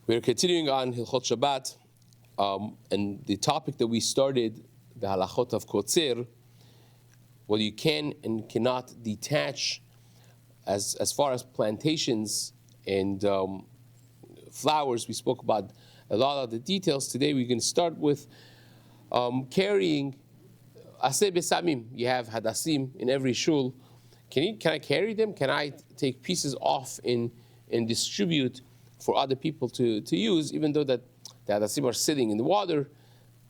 We're continuing on Hilchot Shabbat, and the topic that we started, the halachot of kotzer, what you can and cannot detach as far as plantations and flowers. We spoke about a lot of the details. Today we're going to start with carrying aseh besamim. You have hadassim in every shul. Can I carry them? Can I take pieces off and distribute for other people to use, even though that the hadassim are sitting in the water,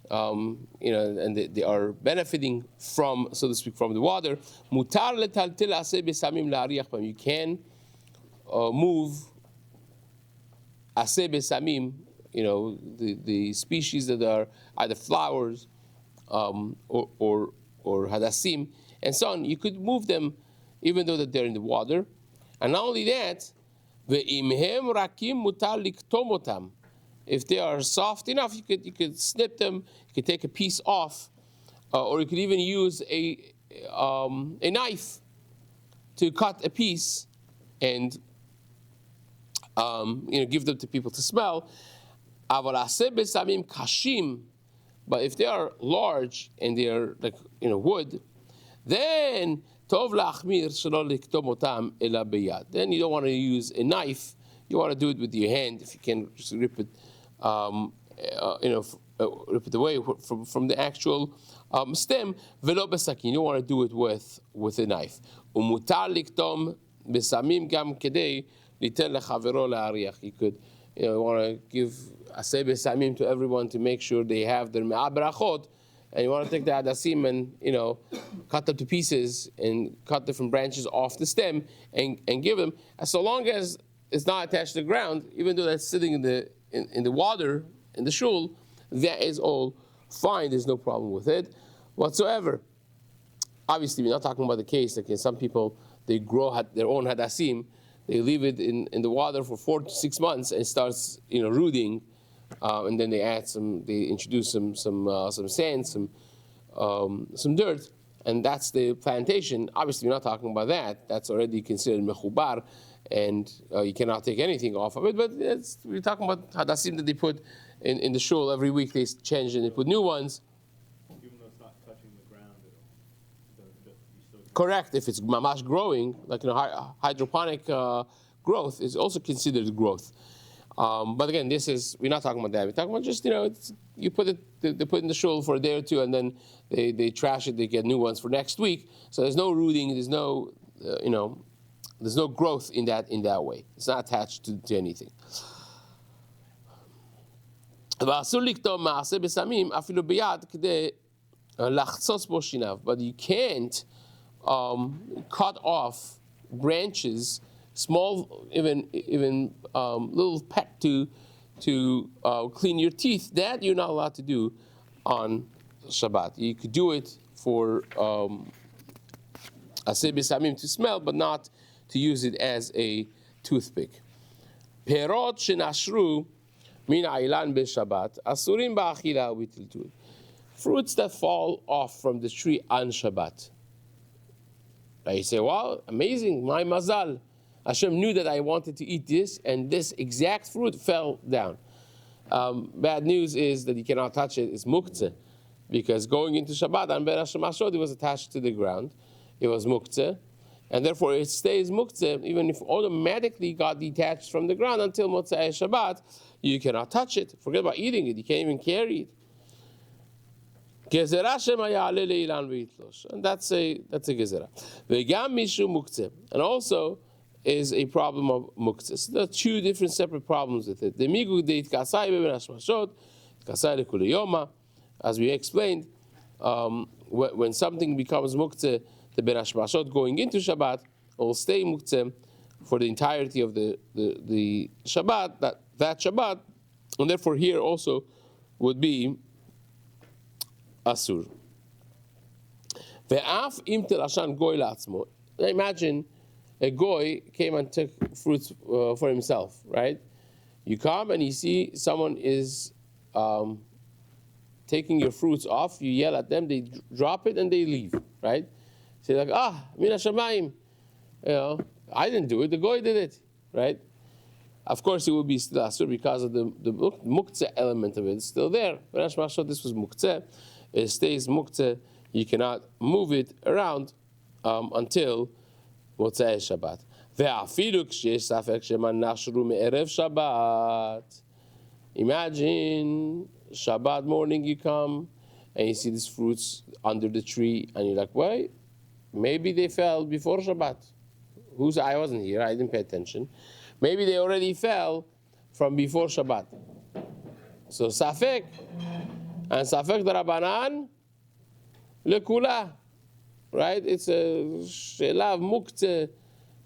and they are benefiting from, so to speak, from the water. Mutar letaltel aseh besamim la'ariach bam. You can move aseh besamim, the species that are either flowers or hadassim and so on. You could move them even though that they're in the water. And not only that, ve'imhem rakim mutar liktom otam. If they are soft enough, you could snip them. You could take a piece off, or you could even use a knife to cut a piece and give them to people to smell. Aval aseh besamim kashim. But if they are large and they are like wood, then tov lachmir shelo liktom otam ela beyad. Then you don't want to use a knife. You want to do it with your hand. If you can just rip it, rip it away from the actual stem. Velo besakin. You don't want to do it with a knife. Umutar liktom besamim gam kedei liten lechavero le'ariach. You could, want to give aseh besamim to everyone to make sure they have their me'abrachot. And you want to take the hadassim and cut them to pieces and cut different branches off the stem and give them. And so long as it's not attached to the ground, even though that's sitting in the water in the shul, that is all fine. There's no problem with it whatsoever. Obviously, we're not talking about the case like some people, they grow their own hadassim, they leave it in the water for 4 to 6 months and it starts rooting. And then they introduce some sand, some dirt, and that's the plantation. Obviously, we're not talking about that. That's already considered mechubar, and you cannot take anything off of it. But we're talking about hadassim that they put in the shul every week. They change and they put new ones. Even though it's not touching the ground, correct. If it's mamash growing, like hydroponic growth is also considered growth. But again, we're not talking about that. We're talking about just, you put it, they put it in the shul for a day or two, and then they trash it, they get new ones for next week. So there's no rooting, there's no, there's no growth in that way. It's not attached to anything. But you can't cut off branches, small, even little peck to clean your teeth. That you're not allowed to do on Shabbat. You could do it for aseh besamim to smell, but not to use it as a toothpick. Perot shenashru min ailan beShabbat asurim ba'achila u'tiltul. Fruits that fall off from the tree on Shabbat. Now you say, wow, amazing, my mazal. Hashem knew that I wanted to eat this, and this exact fruit fell down. Bad news is that you cannot touch it. It's muktzeh, because going into Shabbat on Ben Hashem Ashod, it was attached to the ground. It was muktzeh, and therefore it stays muktzeh, even if automatically got detached from the ground until Motzei Shabbat. You cannot touch it. Forget about eating it. You can't even carry it. And that's a gezerah. And also is a problem of muktzeh. So there are two different separate problems with it. As we explained, when something becomes muktzeh, the ben hashmashot going into Shabbat will stay muktzeh for the entirety of the Shabbat, that Shabbat, and therefore here also would be asur. Ve'af im telashan goy la'atzmo. Imagine a goy came and took fruits for himself, right? You come and you see someone is taking your fruits off, you yell at them, they drop it and they leave, right? So you're like, mina shamayim, I didn't do it, the goy did it, right? Of course, it would be still asur because of the muktzeh element of it. It's still there. But this was muktzeh. It stays muktzeh. You cannot move it around until Motzei Shabbat. Ve'afilu כשיש ספק שמנשרו מערב Shabbat. Imagine Shabbat morning you come and you see these fruits under the tree and you're like, wait, maybe they fell before Shabbat. I wasn't here, I didn't pay attention. Maybe they already fell from before Shabbat. So Safek, and Safek Darabanan, Lekula, right? It's a Shelav Muktzeh,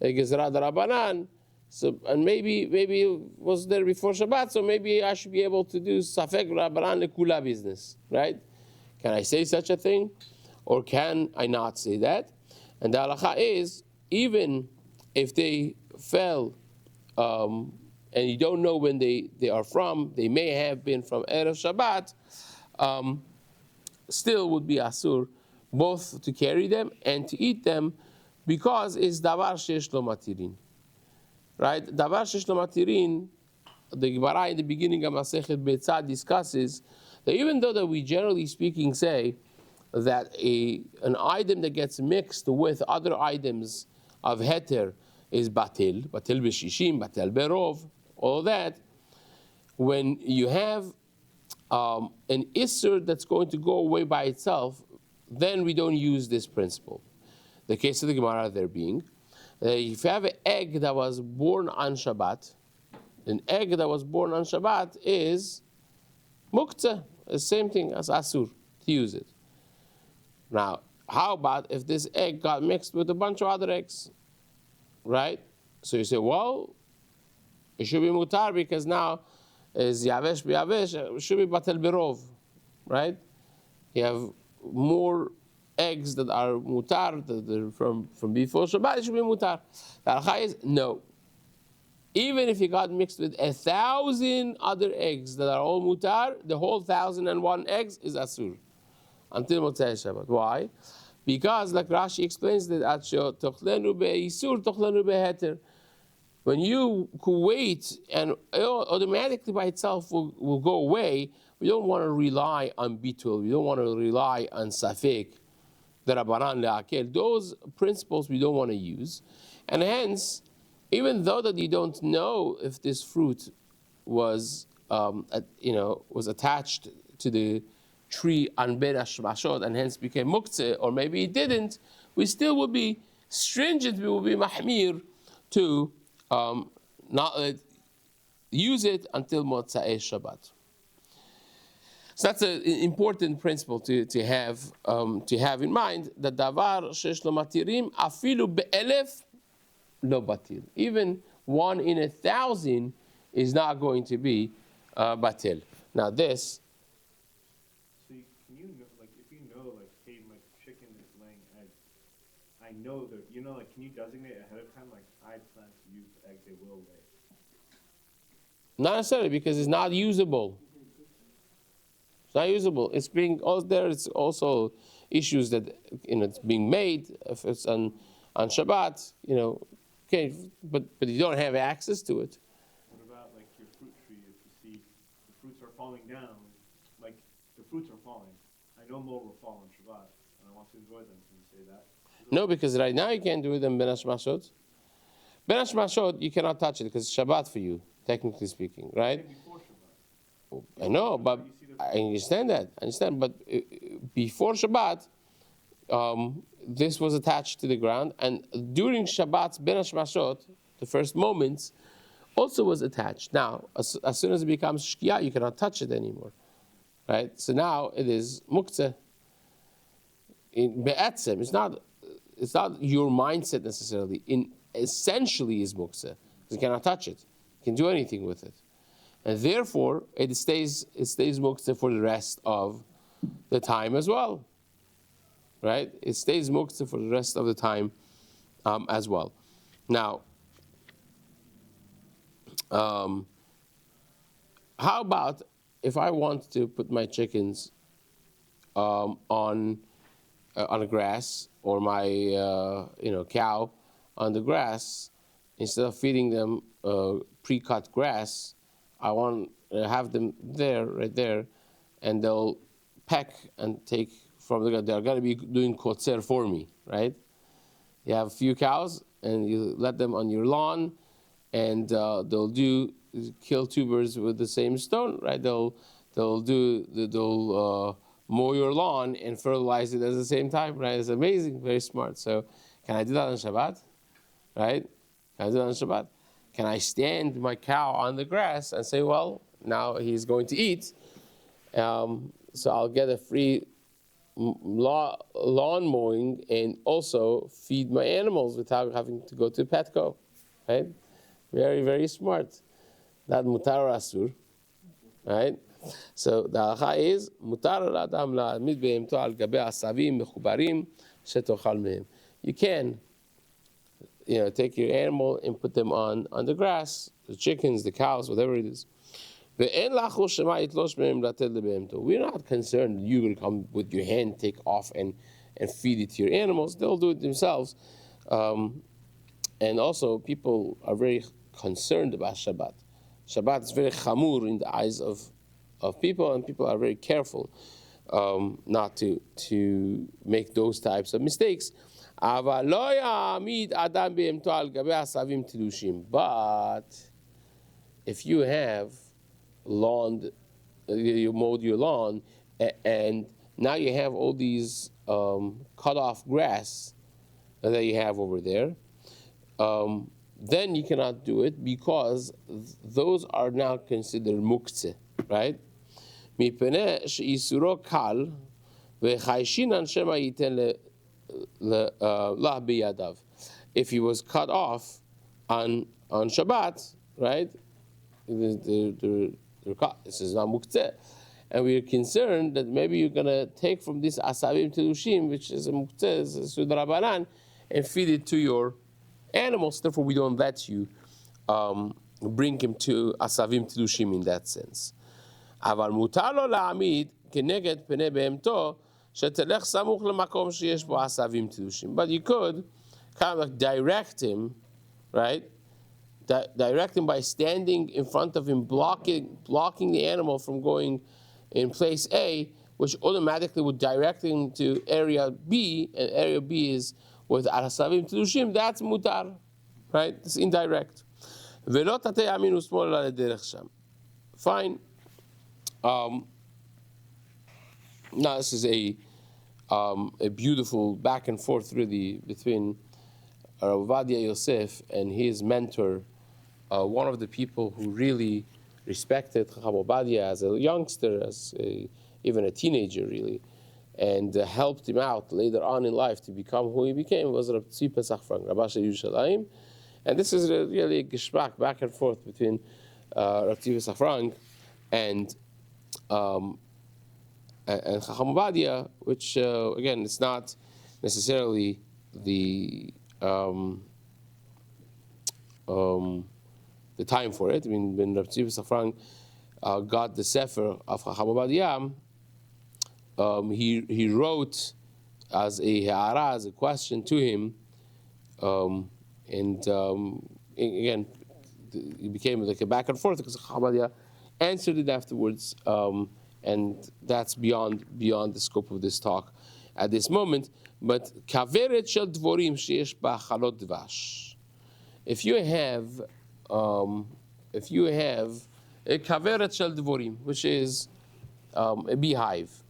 a Gezrat Darabanan. So, and maybe it was there before Shabbat, so maybe I should be able to do Safek Darabanan Lekula business, right? Can I say such a thing? Or can I not say that? And the halacha is, even if they fell, and you don't know when they are from, they may have been from Erev Shabbat, still would be asur, both to carry them and to eat them, because it's davar shesh lo matirin. Right? Davar shesh lo matirin, the Gemara in the beginning of Masechet Beitzah discusses that even though that we generally speaking say that an item that gets mixed with other items of heter is batil b'shishim, batil berov, all that, when you have an isser that's going to go away by itself, then we don't use this principle. The case of the Gemara there being, if you have an egg that was born on Shabbat, an egg that was born on Shabbat is muktzeh, the same thing as asur, to use it. Now, how about if this egg got mixed with a bunch of other eggs, right? So you say, well, it should be mutar because now is yavesh b'yavesh, it should be batel berov, right? You have more eggs that are mutar, that are from before Shabbat, it should be mutar. The halacha is, no. Even if you got mixed with 1,000 other eggs that are all mutar, the whole 1,001 eggs is asur until Motzei Shabbat. Why? Because, like Rashi explains, that tochlenu be'isur, tochlenu be'heter. When you wait and it automatically by itself will go away, we don't want to rely on bitul, we don't want to rely on safek, derabanan le'akel. Those principles we don't want to use. And hence, even though that you don't know if this fruit was, was attached to the tree on Ben Hashmashot and hence became muktzeh, or maybe it didn't, we still would be stringent, we will be mahmir to not use it until Motzei Shabbat. So that's an important principle to have in mind, that davar shesh lo matirim afilu be'elef lo batil. Even 1 in 1,000 is not going to be batil. Now this. So can you know, like, if you know, like, hey, my chicken is laying eggs, I know that, like, can you designate ahead of time, like, I plan to use the egg they will lay? Not necessarily, because it's not usable. It's not usable. It's being there. It's also issues that it's being made. If it's on Shabbat, okay, but you don't have access to it. What about like your fruit tree? If you see the fruits are falling down, like the fruits are falling, I know more will fall on Shabbat, and I want to enjoy them. Can you say that? No, because right now you can't do it in Ben Hashmashot. Ben Hashmashot, you cannot touch it because it's Shabbat for you, technically speaking, right? Before Shabbat. I know, but I understand that. But before Shabbat, this was attached to the ground, and during Shabbat's Ben Hashmashot, the first moments, also was attached. Now, as soon as it becomes shkia, you cannot touch it anymore, right? So now it is muktzeh. In be'etzem, it's not your mindset necessarily. Essentially is muktzeh. You cannot touch it. You can do anything with it. And therefore, it stays muktzeh for the rest of the time as well. Right? It stays muktzeh for the rest of the time as well. Now, how about if I want to put my chickens on a grass, or my cow on the grass instead of feeding them pre-cut grass, I want to have them right there, and they'll peck and take from the. They're going to be doing kotzer for me, right? You have a few cows, and you let them on your lawn, and they'll kill two birds with the same stone, right? They'll mow your lawn and fertilize it at the same time, right? It's amazing, very smart. So, can I do that on Shabbat? Right? Can I do that on Shabbat? Can I stand my cow on the grass and say, well, now he's going to eat, so I'll get a free lawn mowing and also feed my animals without having to go to Petco, right? Very, very smart. Not mutar or asur, right? So the halacha is mutar l'adam la'amid behemto al gabei asavim mechubarim shetochal mehem. You can, take your animal and put them on the grass, the chickens, the cows, whatever it is. We're not concerned you're going to come with your hand, take off and feed it to your animals. They'll do it themselves. And also, people are very concerned about Shabbat. Shabbat is very chamur in the eyes of people, and people are very careful not to make those types of mistakes. But if you have you mowed your lawn, and now you have all these cut off grass that you have over there, then you cannot do it, because those are now considered muktzeh, right? If he was cut off on Shabbat, right? This is not muktzeh, and we are concerned that maybe you're going to take from this asavim telushim, which is a muktzeh, sudrabanan, and feed it to your animals. Therefore, we don't let you bring him to asavim telushim in that sense. Aval mutar lo la'amid keneged penei behemto shetelech samuch lemakom sheyesh bo asavim telushim. But you could kind of like direct him, right? Direct him by standing in front of him, blocking the animal from going in place A, which automatically would direct him to area B, and area B is with asavim telushim. That's mutar, right? It's indirect. Fine. Now this is a beautiful back and forth really between Rabbi Yosef and his mentor, one of the people who really respected Chacham Ovadia as a youngster, even a teenager really, and helped him out later on in life to become who he became, was Rabbi Tzvi Pesach Frank, Rabbi Yerushalayim. And this is really a geshmak back and forth between Rabbi Tzvi Pesach Frank and Chacham Ovadia, which again, it's not necessarily the time for it. I mean, when Rabbi Tzvi Pesach Frank got the sefer of Chacham Ovadia, he wrote as a ha'ara, as a question to him, and again, it became like a back and forth because Chacham Ovadia answered it afterwards, and that's beyond the scope of this talk at this moment. But kaveret shel dvorim sheyesh ba chalot dvash. If you have a kaveret shel dvorim, which is a beehive,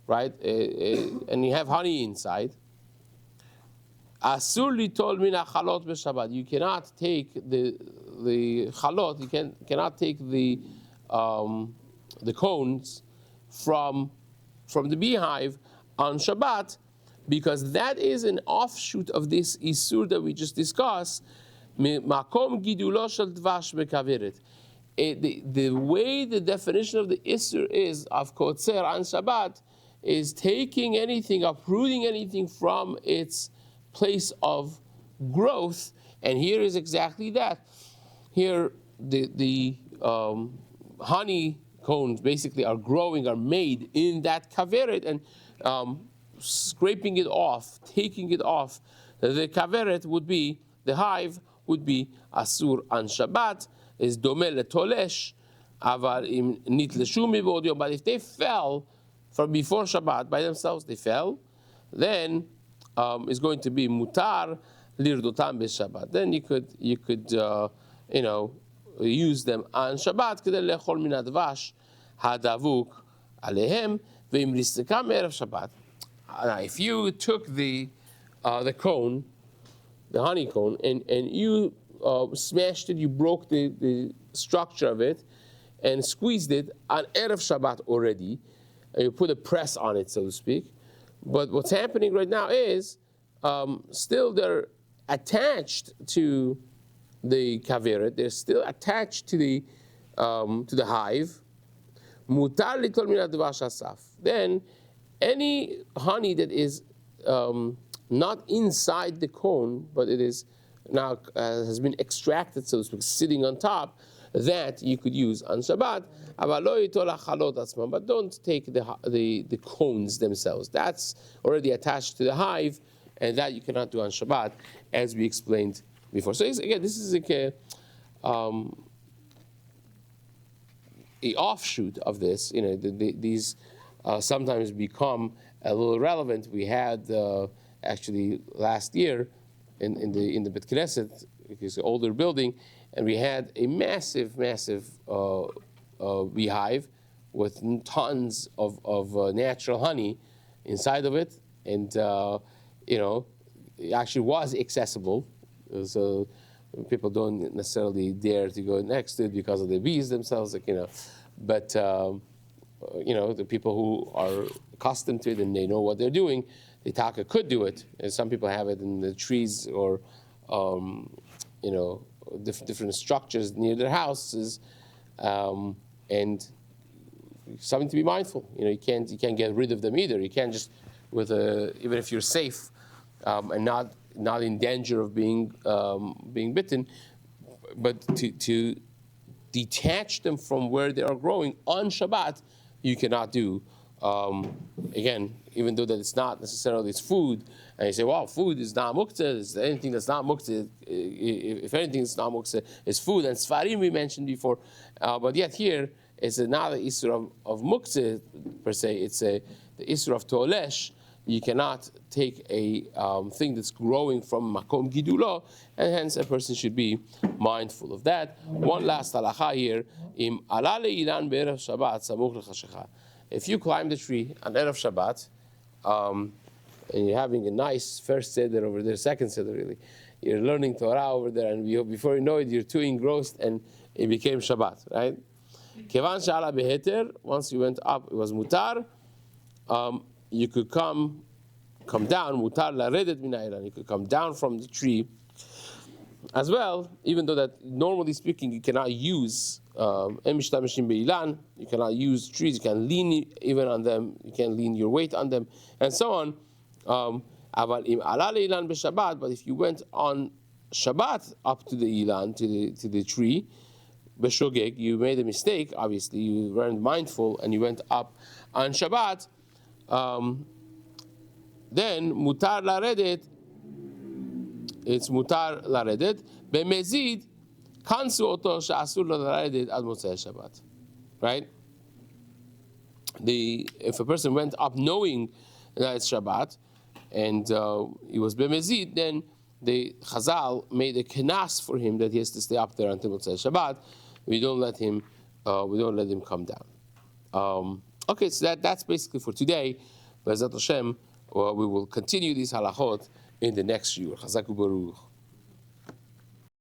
right, and you have honey inside, asur litol min hachalot b'Shabbat. You cannot take the chalot. You cannot take the cones from the beehive on Shabbat, because that is an offshoot of this isur that we just discussed. Makom gidulo shel dvash mekaveret. The way the definition of the isur is of kotzer on Shabbat is taking anything, uprooting anything from its place of growth, and here is exactly that. Here, the honey cones basically are growing, are made in that kaveret, and scraping it off, taking it off. The kaveret would be the hive, would be asur on Shabbat, is domel letolesh, aval im nitleshu mivodio. But if they fell from before Shabbat by themselves, they fell, then it's going to be mutar lirdotam b'Shabbat. Then you could use them on Shabbat. Kedei lechol min advash hadavuk alehem ve'im listekam erev Shabbat. Now, if you took the cone, the honey cone, and you smashed it, you broke the structure of it, and squeezed it on erev Shabbat already, and you put a press on it, so to speak. But what's happening right now is still they're attached to the kaveret. They're still attached to the hive. Mutar litol min advash asaf. Then any honey that is not inside the cone, but it is now has been extracted, so to speak, sitting on top, that you could use on Shabbat. But don't take the cones themselves. That's already attached to the hive, and that you cannot do on Shabbat, as we explained before. So again, this is like a offshoot of this. These sometimes become a little relevant. We had actually last year in the Bet Knesset, it's an older building, and we had a massive beehive with tons of natural honey inside of it, and it actually was accessible. So people don't necessarily dare to go next to it because of the bees themselves, but the people who are accustomed to it and they know what they're doing, the taka could do it. And some people have it in the trees or different structures near their houses, and something to be mindful. You can't get rid of them either. You can't just even if you're safe and not in danger of being bitten, but to detach them from where they are growing on Shabbat, you cannot do. Again, even though that it's not necessarily it's food, and you say, well, food is not muktzeh, is anything that's not muktzeh, if anything is not muktzeh, is food, and svarim we mentioned before, but yet here, it's not an isur of muktzeh per se, it's the isur of tolesh. You cannot take a thing that's growing from makom gidulo, and hence a person should be mindful of that. One last halacha here, im ala le'ilan be'erev Shabbat samuch l'chashecha. If you climb the tree on erev Shabbat, and you're having a nice first seder over there, second seder really, you're learning Torah over there, and before you know it, you're too engrossed, and it became Shabbat, right? Kevan she'ala beheter, once you went up, it was mutar. You could come down, mutar laredet min ha'elan. You could come down from the tree as well, even though that normally speaking you cannot use emishtamishim be'ilan. You cannot use trees. You can lean even on them. You can lean your weight on them, and so on. Aval im ala le'ilan b'Shabbat. But if you went on Shabbat up to the ilan, to the tree, b'shogeg, you made a mistake. Obviously, you weren't mindful, and you went up on Shabbat. Then mutar laredet. It's mutar laredet. B'mezid kansu oto she'asur lo laredet ad motzei Shabbat. Right? If a person went up knowing that it's Shabbat, and he was b'mezid, then the Chazal made a kenas for him that he has to stay up there until motzei Shabbat. We don't let him come down. Okay, so that's basically for today. B'ezrat Hashem, we will continue these halachot in the next shiur. Chazak u'baruch.